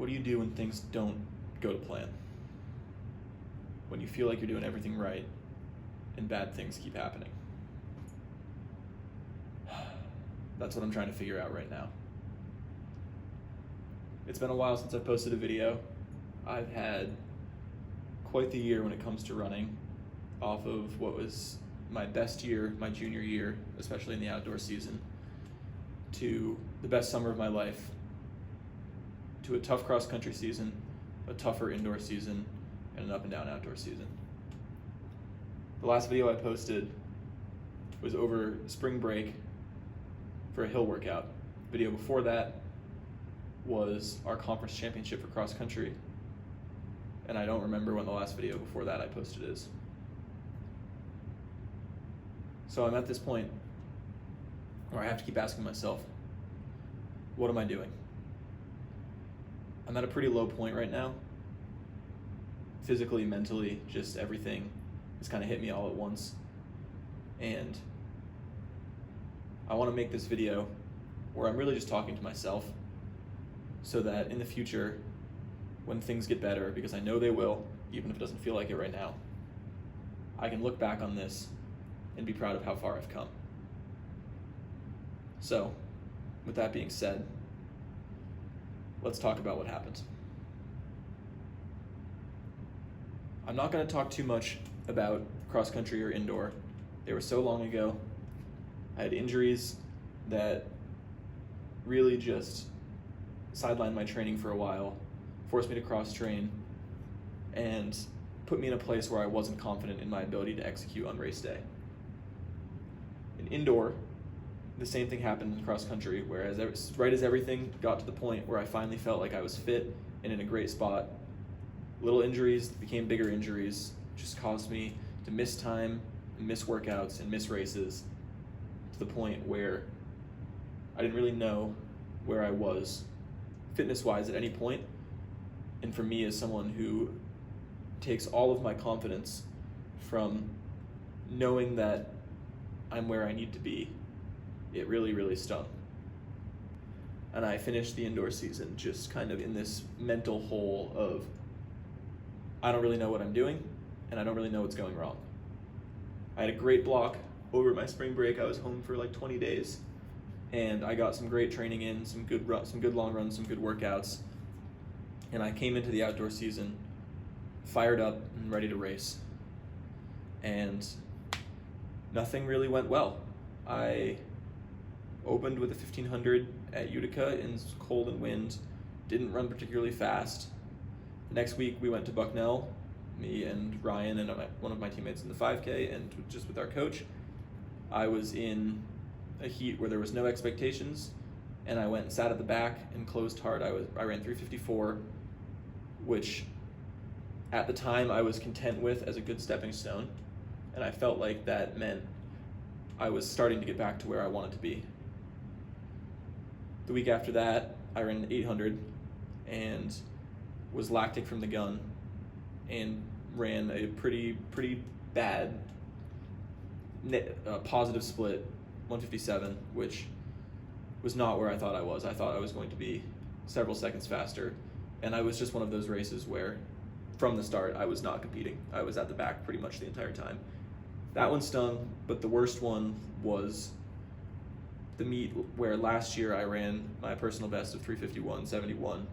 What do you do when things don't go to plan? When you feel like you're doing everything right and bad things keep happening? That's what I'm trying to figure out right now. It's been a while since I've posted a video. I've had quite the year when it comes to running, off of what was my best year, my junior year, especially in the outdoor season, to the best summer of my life, to a tough cross-country season, a tougher indoor season, and an up and down outdoor season. The last video I posted was over spring break for a hill workout. The video before that was our conference championship for cross-country, and I don't remember when the last video before that I posted is. So I'm at this point where I have to keep asking myself, what am I doing? I'm at a pretty low point right now. Physically, mentally, just everything has kind of hit me all at once. And I want to make this video where I'm really just talking to myself so that in the future, when things get better, because I know they will, even if it doesn't feel like it right now, I can look back on this and be proud of how far I've come. So, with that being said, let's talk about what happened. I'm not going to talk too much about cross-country or indoor. They were so long ago. I had injuries that really just sidelined my training for a while, forced me to cross-train, and put me in a place where I wasn't confident in my ability to execute on race day. In indoor, the same thing happened in cross-country, whereas right as everything got to the point where I finally felt like I was fit and in a great spot, little injuries became bigger injuries, just caused me to miss time, miss workouts, and miss races to the point where I didn't really know where I was fitness-wise at any point. And for me, as someone who takes all of my confidence from knowing that I'm where I need to be, it really, really stung. And I finished the indoor season just kind of in this mental hole of, I don't really know what I'm doing, and I don't really know what's going wrong. I had a great block over my spring break. I was home for like 20 days, and I got some great training in, some good long runs, some good workouts, and I came into the outdoor season fired up and ready to race. And nothing really went well. I opened with a 1500 at Utica in cold and wind, didn't run particularly fast. The next week we went to Bucknell, me and Ryan and one of my teammates in the 5K, and just with our coach. I was in a heat where there was no expectations, and I went and sat at the back and closed hard. I ran 354, which at the time I was content with as a good stepping stone, and I felt like that meant I was starting to get back to where I wanted to be. The week after that, I ran 800 and was lactic from the gun and ran a pretty bad positive split 157, which was not where I thought I was. I thought I was going to be several seconds faster, and I was just one of those races where from the start I was not competing. I was at the back pretty much the entire time. That one stung, but the worst one was the meet where last year I ran my personal best of 351.71,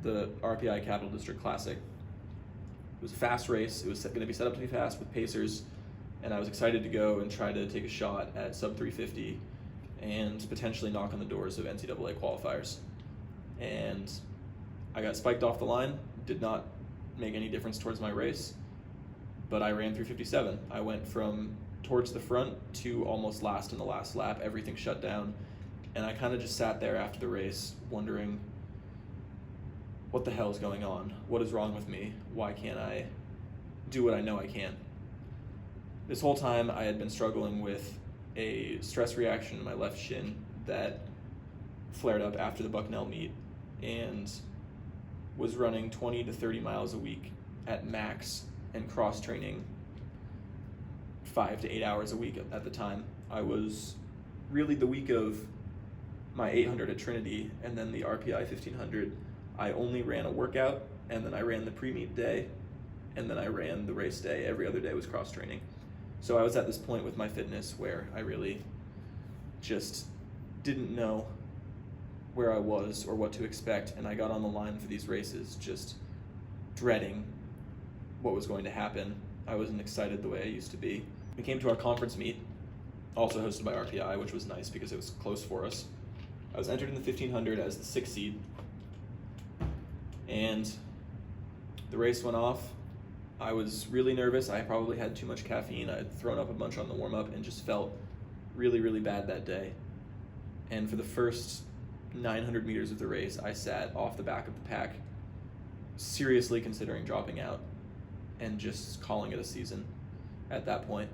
the RPI Capital District Classic. It was a fast race. It was going to be set up to be fast with pacers, and I was excited to go and try to take a shot at sub 350 and potentially knock on the doors of NCAA qualifiers. And I got spiked off the line, did not make any difference towards my race, but I ran 357. I went from towards the front to almost last in the last lap. Everything shut down, and I kind of just sat there after the race wondering, what the hell is going on? What is wrong with me? Why can't I do what I know I can? This whole time I had been struggling with a stress reaction in my left shin that flared up after the Bucknell meet, and was running 20 to 30 miles a week at max and cross training 5 to 8 hours a week at the time. I was really, the week of my 800 at Trinity and then the RPI 1500, I only ran a workout, and then I ran the pre-meet day, and then I ran the race day. Every other day was cross-training. So I was at this point with my fitness where I really just didn't know where I was or what to expect, and I got on the line for these races just dreading what was going to happen. I wasn't excited the way I used to be. We came to our conference meet, also hosted by RPI, which was nice because it was close for us. I was entered in the 1500 as the 6th seed, and the race went off. I was really nervous. I probably had too much caffeine. I had thrown up a bunch on the warm-up and just felt really, really bad that day. And for the first 900 meters of the race, I sat off the back of the pack, seriously considering dropping out and just calling it a season at that point.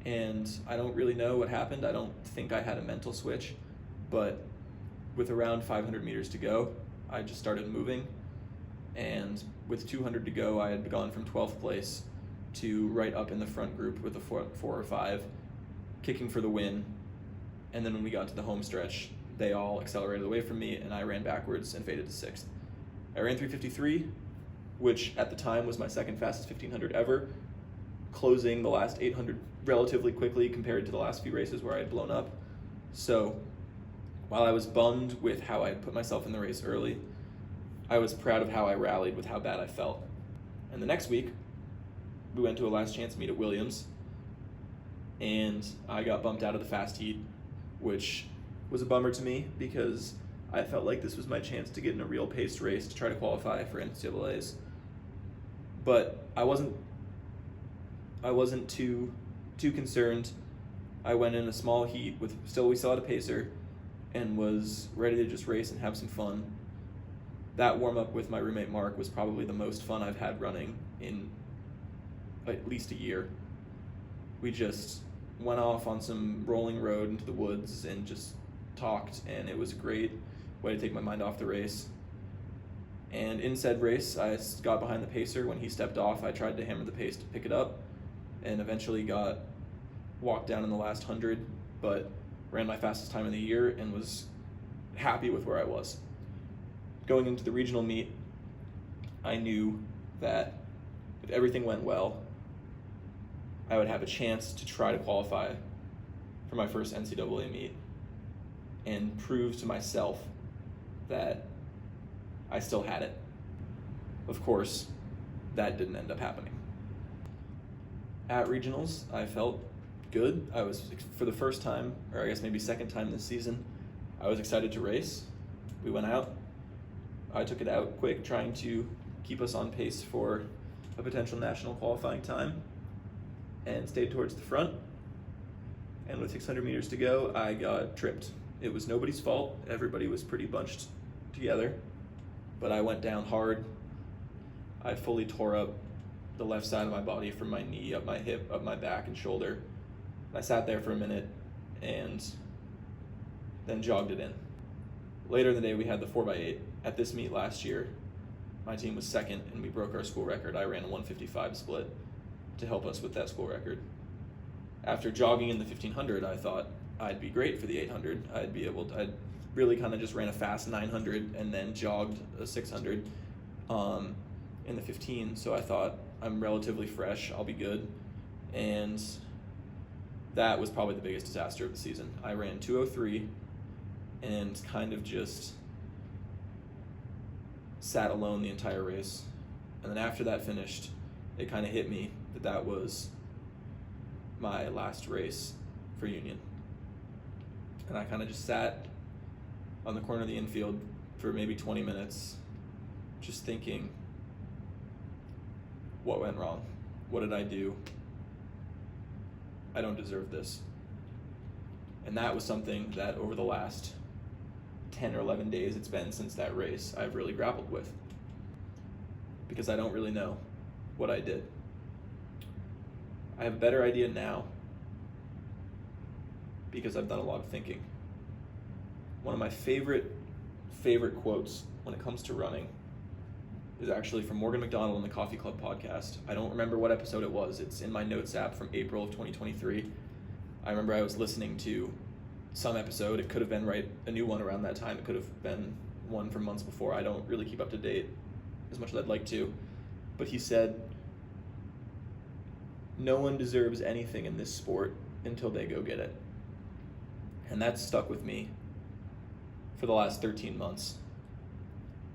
And I don't really know what happened. I don't think I had a mental switch, but with around 500 meters to go, I just started moving. And with 200 to go, I had gone from 12th place to right up in the front group with a 4 or 5, kicking for the win. And then when we got to the home stretch, they all accelerated away from me, and I ran backwards and faded to 6th. I ran 3:53, which at the time was my second fastest 1500 ever, closing the last 800 relatively quickly compared to the last few races where I had blown up. So while I was bummed with how I had put myself in the race early, I was proud of how I rallied with how bad I felt. And the next week, we went to a last chance meet at Williams, and I got bumped out of the fast heat, which was a bummer to me because I felt like this was my chance to get in a real paced race to try to qualify for NCAAs. But I wasn't too concerned. I went in a small heat we still had a pacer and was ready to just race and have some fun. That warm-up with my roommate Mark was probably the most fun I've had running in at least a year. We just went off on some rolling road into the woods and just talked, and it was a great way to take my mind off the race. And in said race, I got behind the pacer. When he stepped off, I tried to hammer the pace to pick it up, and eventually got walked down in the last 100, but ran my fastest time of the year and was happy with where I was. Going into the regional meet, I knew that if everything went well, I would have a chance to try to qualify for my first NCAA meet and prove to myself that I still had it. Of course, that didn't end up happening. At regionals, I felt good. I was, for the first time, or I guess maybe second time this season, I was excited to race. We went out. I took it out quick, trying to keep us on pace for a potential national qualifying time, and stayed towards the front. And with 600 meters to go, I got tripped. It was nobody's fault. Everybody was pretty bunched together, but I went down hard. I fully tore up the left side of my body from my knee, up my hip, up my back and shoulder. I sat there for a minute and then jogged it in. Later in the day, we had the 4x8. At this meet last year, my team was second and we broke our school record. I ran a 1:55 split to help us with that school record. After jogging in the 1500, I thought I'd be great for the 800. I'd really kind of just ran a fast 900 and then jogged a 600 in the 15. So I thought, I'm relatively fresh, I'll be good. And that was probably the biggest disaster of the season. I ran 2:03 and kind of just sat alone the entire race. And then after that finished, it kind of hit me that that was my last race for Union. And I kind of just sat on the corner of the infield for maybe 20 minutes, just thinking, what went wrong? What did I do? I don't deserve this. And that was something that over the last 10 or 11 days it's been since that race, I've really grappled with. Because I don't really know what I did. I have a better idea now because I've done a lot of thinking. One of my favorite quotes when it comes to running is actually from Morgan McDonald on the Coffee Club podcast. I don't remember what episode it was. It's in my notes app from April of 2023. I remember I was listening to some episode. It could have been a new one around that time. It could have been one from months before. I don't really keep up to date as much as I'd like to. But he said, no one deserves anything in this sport until they go get it. And that's stuck with me for the last 13 months.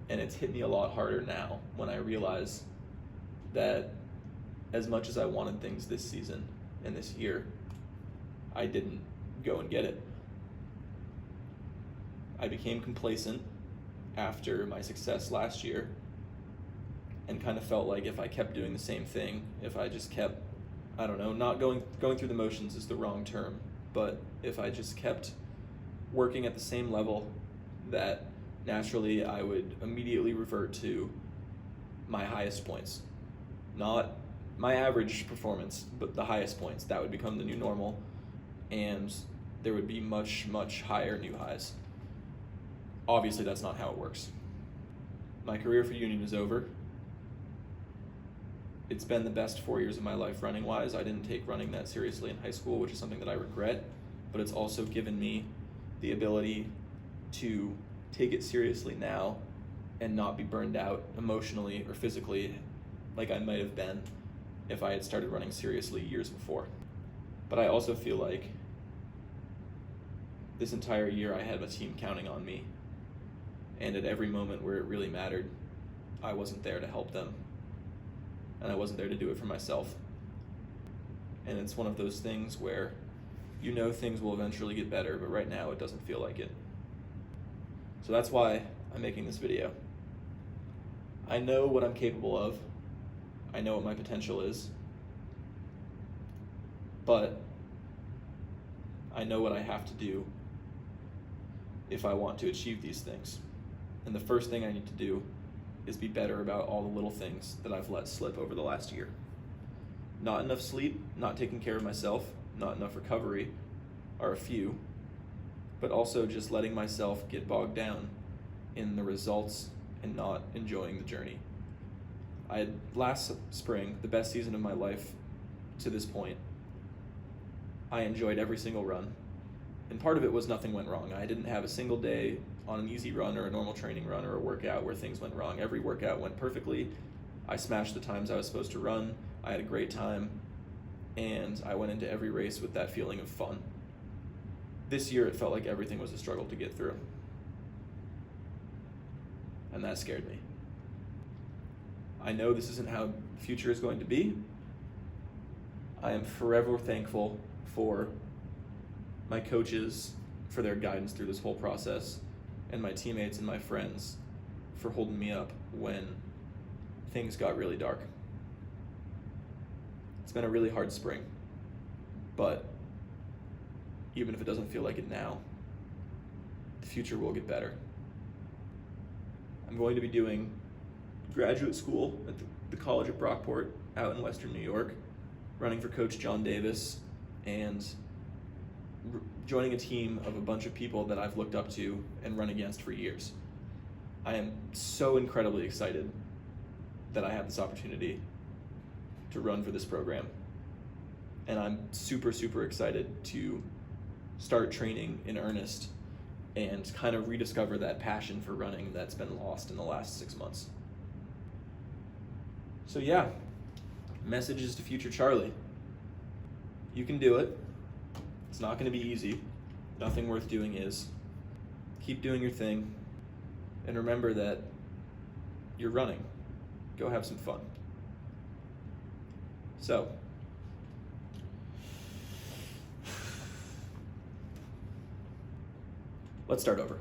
And it's hit me a lot harder now when I realize that as much as I wanted things this season and this year, I didn't go and get it. I became complacent after my success last year and kind of felt like if I kept doing the same thing, if I just kept, I don't know, not going through the motions is the wrong term, but if I just kept working at the same level, that naturally I would immediately revert to my highest points. Not my average performance, but the highest points. That would become the new normal, and there would be much, much higher new highs. Obviously, that's not how it works. My career for Union is over. It's been the best 4 years of my life running-wise. I didn't take running that seriously in high school, which is something that I regret, but it's also given me the ability to take it seriously now and not be burned out emotionally or physically like I might have been if I had started running seriously years before. But I also feel like this entire year I had a team counting on me, and at every moment where it really mattered, I wasn't there to help them, and I wasn't there to do it for myself. And it's one of those things where you know things will eventually get better, but right now it doesn't feel like it. So that's why I'm making this video. I know what I'm capable of. I know what my potential is. But I know what I have to do if I want to achieve these things. And the first thing I need to do is be better about all the little things that I've let slip over the last year. Not enough sleep, not taking care of myself, not enough recovery are a few, but also just letting myself get bogged down in the results and not enjoying the journey. I had last spring, the best season of my life to this point. I enjoyed every single run, and part of it was nothing went wrong. I didn't have a single day on an easy run or a normal training run or a workout where things went wrong. Every workout went perfectly. I smashed the times I was supposed to run. I had a great time, and I went into every race with that feeling of fun. This year it felt like everything was a struggle to get through, and that scared me. I know this isn't how the future is going to be. I am forever thankful for my coaches for their guidance through this whole process, and my teammates and my friends for holding me up when things got really dark. It's been a really hard spring, but even if it doesn't feel like it now, the future will get better. I'm going to be doing graduate school at the College of Brockport out in Western New York, running for Coach John Davis, and joining a team of a bunch of people that I've looked up to and run against for years. I am so incredibly excited that I have this opportunity to run for this program. And I'm super, super excited to start training in earnest and kind of rediscover that passion for running that's been lost in the last 6 months. So yeah, messages to future Charlie. You can do it. It's not going to be easy. Nothing worth doing is. Keep doing your thing, and remember that you're running. Go have some fun. So, let's start over.